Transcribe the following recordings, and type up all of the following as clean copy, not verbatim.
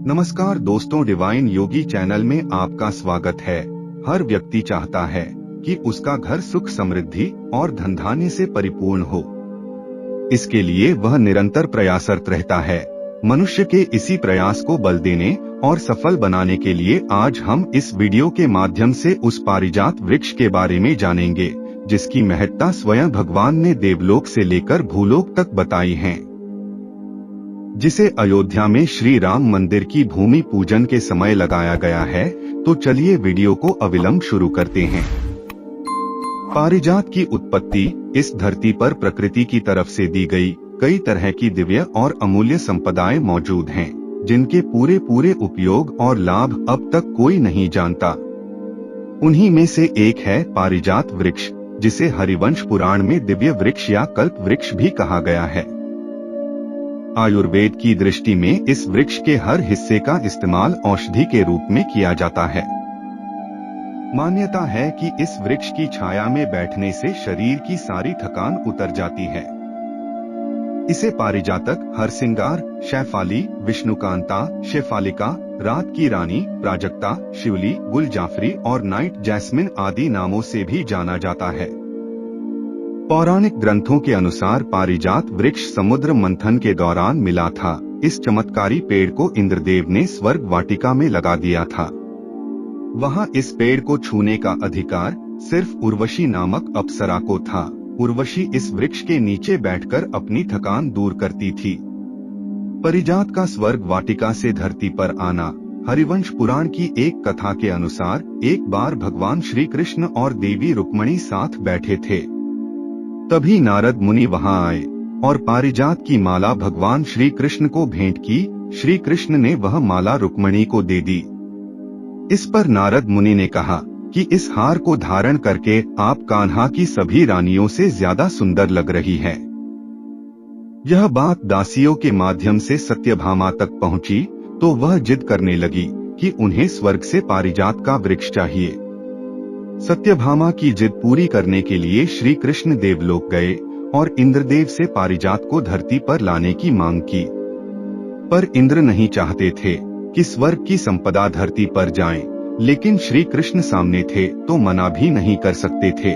नमस्कार दोस्तों, डिवाइन योगी चैनल में आपका स्वागत है। हर व्यक्ति चाहता है कि उसका घर सुख समृद्धि और धन धान्य से परिपूर्ण हो। इसके लिए वह निरंतर प्रयासरत रहता है। मनुष्य के इसी प्रयास को बल देने और सफल बनाने के लिए आज हम इस वीडियो के माध्यम से उस पारिजात वृक्ष के बारे में जानेंगे, जिसकी महत्ता स्वयं भगवान ने देवलोक से लेकर भूलोक तक बताई है, जिसे अयोध्या में श्री राम मंदिर की भूमि पूजन के समय लगाया गया है। तो चलिए वीडियो को अविलंब शुरू करते हैं। पारिजात की उत्पत्ति इस धरती पर प्रकृति की तरफ से दी गई कई तरह की दिव्य और अमूल्य संपदाएं मौजूद हैं, जिनके पूरे उपयोग और लाभ अब तक कोई नहीं जानता। उन्हीं में से एक है पारिजात वृक्ष, जिसे हरिवंश पुराण में दिव्य वृक्ष या कल्प वृक्ष भी कहा गया है। आयुर्वेद की दृष्टि में इस वृक्ष के हर हिस्से का इस्तेमाल औषधि के रूप में किया जाता है। मान्यता है कि इस वृक्ष की छाया में बैठने से शरीर की सारी थकान उतर जाती है। इसे पारिजातक, हरसिंगार, शैफाली, विष्णुकांता, शेफालिका, रात की रानी, प्राजक्ता, शिवली, गुल जाफरी और नाइट जैस्मिन आदि नामों से भी जाना जाता है। पौराणिक ग्रंथों के अनुसार पारिजात वृक्ष समुद्र मंथन के दौरान मिला था। इस चमत्कारी पेड़ को इंद्रदेव ने स्वर्ग वाटिका में लगा दिया था। वहां इस पेड़ को छूने का अधिकार सिर्फ उर्वशी नामक अप्सरा को था। उर्वशी इस वृक्ष के नीचे बैठकर अपनी थकान दूर करती थी। पारिजात का स्वर्ग वाटिका से धरती पर आना। हरिवंश पुराण की एक कथा के अनुसार एक बार भगवान श्री कृष्ण और देवी रुक्मणी साथ बैठे थे। तभी नारद मुनि वहां आए और पारिजात की माला भगवान श्री कृष्ण को भेंट की। श्री कृष्ण ने वह माला रुक्मणी को दे दी। इस पर नारद मुनि ने कहा कि इस हार को धारण करके आप कान्हा की सभी रानियों से ज्यादा सुंदर लग रही हैं। यह बात दासियों के माध्यम से सत्यभामा तक पहुंची, तो वह जिद करने लगी कि उन्हें स्वर्ग से पारिजात का वृक्ष चाहिए। सत्यभामा की जिद पूरी करने के लिए श्री कृष्ण देवलोक गए और इंद्रदेव से पारिजात को धरती पर लाने की मांग की। पर इंद्र नहीं चाहते थे कि स्वर्ग की संपदा धरती पर जाए, लेकिन श्री कृष्ण सामने थे तो मना भी नहीं कर सकते थे।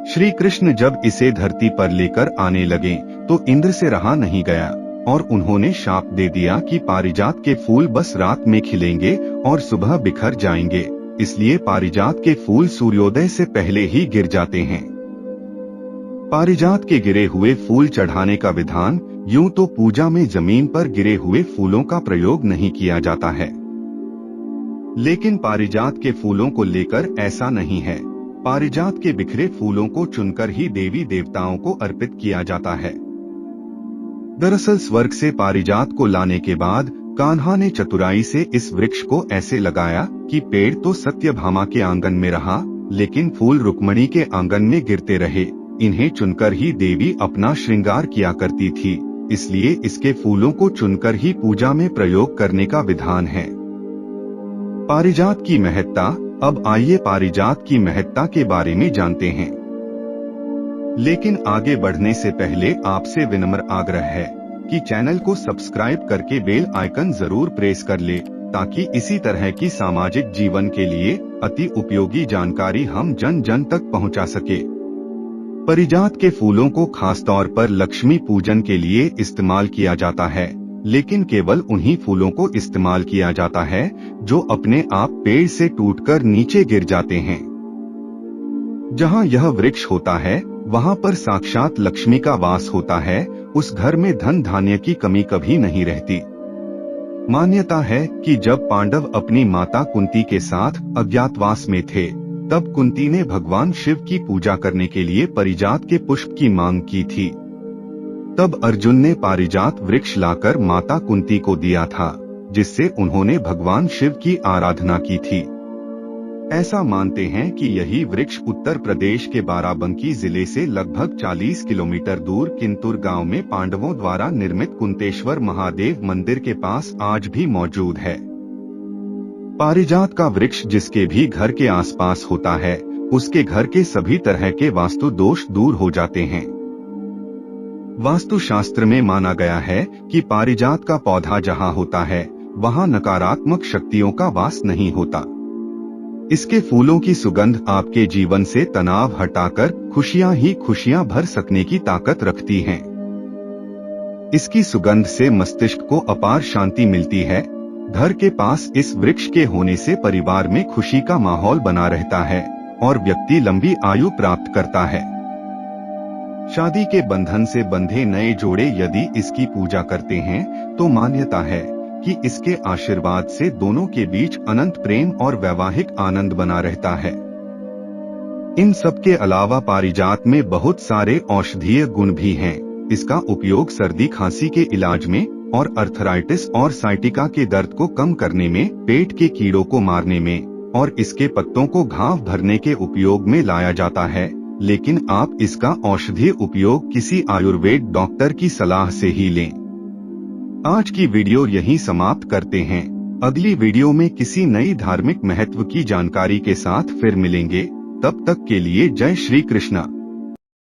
श्री कृष्ण जब इसे धरती पर लेकर आने लगे तो इंद्र से रहा नहीं गया और उन्होंने शाप दे दिया कि पारिजात के फूल बस रात में खिलेंगे और सुबह बिखर जाएंगे। इसलिए पारिजात के फूल सूर्योदय से पहले ही गिर जाते हैं। पारिजात के गिरे हुए फूल चढ़ाने का विधान यूं तो पूजा में जमीन पर गिरे हुए फूलों का प्रयोग नहीं किया जाता है, लेकिन पारिजात के फूलों को लेकर ऐसा नहीं है। पारिजात के बिखरे फूलों को चुनकर ही देवी देवताओं को अर्पित किया जाता है। दरअसल स्वर्ग से पारिजात को लाने के बाद कान्हा ने चतुराई से इस वृक्ष को ऐसे लगाया कि पेड़ तो सत्यभामा के आंगन में रहा, लेकिन फूल रुक्मणी के आंगन में गिरते रहे। इन्हें चुनकर ही देवी अपना श्रृंगार किया करती थी, इसलिए इसके फूलों को चुनकर ही पूजा में प्रयोग करने का विधान है। पारिजात की महत्ता। अब आइए पारिजात की महत्ता के बारे में जानते हैं। लेकिन आगे बढ़ने से पहले आपसे विनम्र आग्रह है कि चैनल को सब्सक्राइब करके बेल आइकन जरूर प्रेस कर ले, ताकि इसी तरह की सामाजिक जीवन के लिए अति उपयोगी जानकारी हम जन जन तक पहुंचा सके। पारिजात के फूलों को खासतौर पर लक्ष्मी पूजन के लिए इस्तेमाल किया जाता है, लेकिन केवल उन्हीं फूलों को इस्तेमाल किया जाता है जो अपने आप पेड़ से टूटकर नीचे गिर जाते हैं। जहां यह वृक्ष होता है वहां पर साक्षात लक्ष्मी का वास होता है। उस घर में धन धान्य की कमी कभी नहीं रहती। मान्यता है कि जब पांडव अपनी माता कुंती के साथ अज्ञातवास में थे, तब कुंती ने भगवान शिव की पूजा करने के लिए पारिजात के पुष्प की मांग की थी। तब अर्जुन ने पारिजात वृक्ष लाकर माता कुंती को दिया था, जिससे उन्होंने भगवान शिव की आराधना की थी। ऐसा मानते हैं कि यही वृक्ष उत्तर प्रदेश के बाराबंकी जिले से लगभग 40 किलोमीटर दूर किंतुर गांव में पांडवों द्वारा निर्मित कुंतेश्वर महादेव मंदिर के पास आज भी मौजूद है। पारिजात का वृक्ष जिसके भी घर के आसपास होता है, उसके घर के सभी तरह के वास्तु दोष दूर हो जाते हैं। वास्तुशास्त्र में माना गया है कि पारिजात का पौधा जहाँ होता है वहां नकारात्मक शक्तियों का वास नहीं होता। इसके फूलों की सुगंध आपके जीवन से तनाव हटाकर खुशियां ही खुशियां भर सकने की ताकत रखती है। इसकी सुगंध से मस्तिष्क को अपार शांति मिलती है। घर के पास इस वृक्ष के होने से परिवार में खुशी का माहौल बना रहता है और व्यक्ति लंबी आयु प्राप्त करता है। शादी के बंधन से बंधे नए जोड़े यदि इसकी पूजा करते हैं तो मान्यता है कि इसके आशीर्वाद से दोनों के बीच अनंत प्रेम और वैवाहिक आनंद बना रहता है। इन सब के अलावा पारिजात में बहुत सारे औषधीय गुण भी हैं। इसका उपयोग सर्दी खांसी के इलाज में और अर्थराइटिस और साइटिका के दर्द को कम करने में, पेट के कीड़ों को मारने में और इसके पत्तों को घाव भरने के उपयोग में लाया जाता है। लेकिन आप इसका औषधीय उपयोग किसी आयुर्वेद डॉक्टर की सलाह से ही लें। आज की वीडियो यहीं समाप्त करते हैं। अगली वीडियो में किसी नई धार्मिक महत्व की जानकारी के साथ फिर मिलेंगे। तब तक के लिए जय श्री कृष्णा।